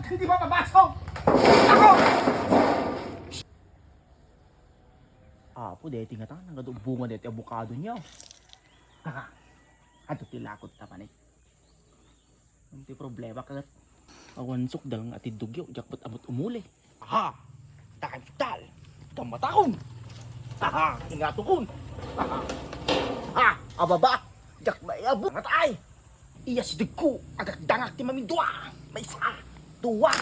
hindi ba mabasok? Ako! Apo, deti nga ta. Nangadubungan deti abukado niya. Haka. Ato tilakot ta panik. Hindi problema kagat. Awansok dalang ati dugyo. Jakpat abot umuli. Aha! Takagtal! Kamatakon! Aha! Ingatukon! Aha! Ha! Ababa! Jak maiyabo! Matay! Iya si Dugko! Agak dangak ti mamindua! May isa! Dua!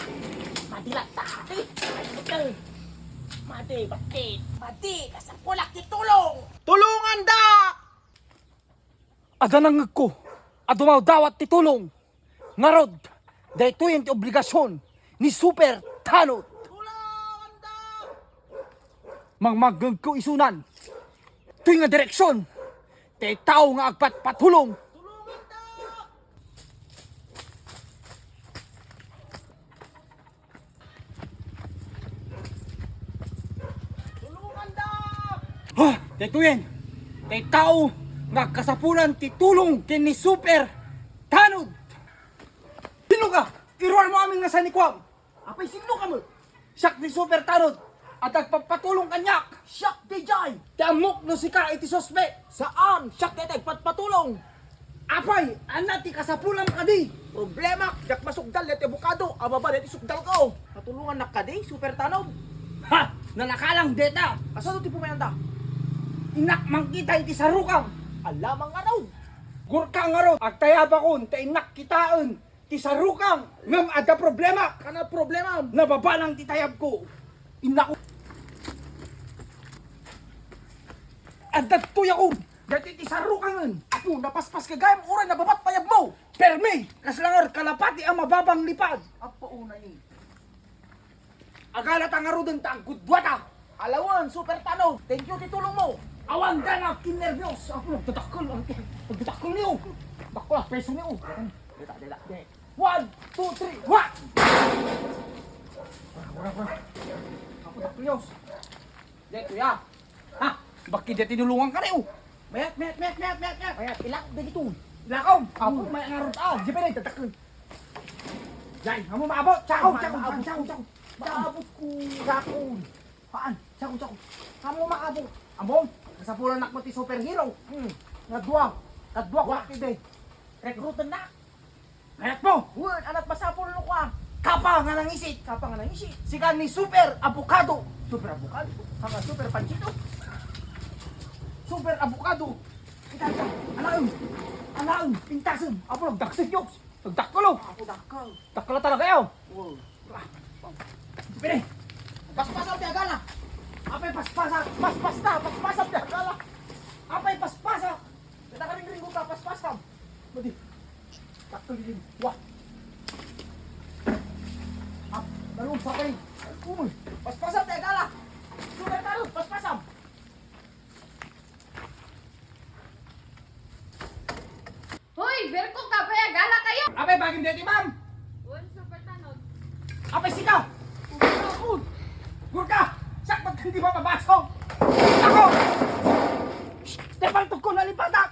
Madilat tati! Ay, Mati! Batit! Mati! Kasapulak ti tulong! Tulungan da! Aganang ko, adumaw dawat ti tulong. Ngarod, dahito yung obligasyon ni Super Tanod. Tulungan da! Mangmagag ko isunan. Tuy nga direksyon, tay tao nga agpat patulong. Tulungan da! Tulungan da! Ha, dahito yan, tay tao nga kasapulan ti tulong ken ni Super Tanod. Sino ka? Iruan mo aming nasa nikwam. Apay sino ka mo? Siyak ni Super Tanod at agpapatulong kanyak. Siyak di jay! Damok no si ka iti sospe. Saan? Siyak di patpatulong! Apay, anak ti kasapulan ka di. Problema, yak masugdal deti abukado, ababa deti sugdal ko. Patulungan na ka di, super tanong. Ha, nalakalang deta. Asa ti pumayanda? Inak mangkita iti sarukam. Alamang araw. Gurka nga ro, agtayabakon, ta inak kitaan, ti sarukang, ngam ada problema, Kana problema. nababalang ti tayab ko. Inak adat tuya ko, dati ti sarukangan. Ako, napaspas ka gayam, uray na babat payab mo. Perme, kaslangar, kalapati ang mababang lipad. Apo una ni. Agalat ang arudang ta, gudwata. Alawan, super tanong. Thank you ti tulong mo. Awan ka na, kinervyos. Ako, nagtatakol niyo. Bakla, preso niyo. Dita. 1, 2, 3, what? Wala. Ako taklios. Dito ya. Ha? Bakit di tinulungan ka rin? Mayat. Mayat, ilak dito. Lakaw. Ako may ngarot Di pa rin tatakol. Yan, amo maabot. Tsakaw. Maabot ko. Rakon. Paan? Tsakaw. Kamo maabot. Among, kasapulan nak mo ti superhero. Kadwa ko akide. Rekrutan na. Mayat mo. Word, anak masapol no ka. Kapa nga nang isit. Kapang nga nang isi. Sika ni Super Avocado. Super abukado. Hanga super panchito. Super Avocado. Ika. Anaon. Pintasan. Apo, nagdaksig yos. Nagdakulo. Ako dakaw. Dakala talaga yaw. Word. Pili. Paspasaw ti agala. Apay paspasa. Paspasaw ti agala. Apay paspasa. Kita ka rin ko ka paspasaw. Madi. Takto din. Wah. Dalawang sakay. Uy. Paspasaw ti agala. Super tanong, paspasaw. Hoy, Berko ka ba? Gala kayo! Apay bagim deti ma'am. One super tanod. Apay sika. Gurka. Sakpat hindi ba mabasok? Ako. Tepal ko nalipatak.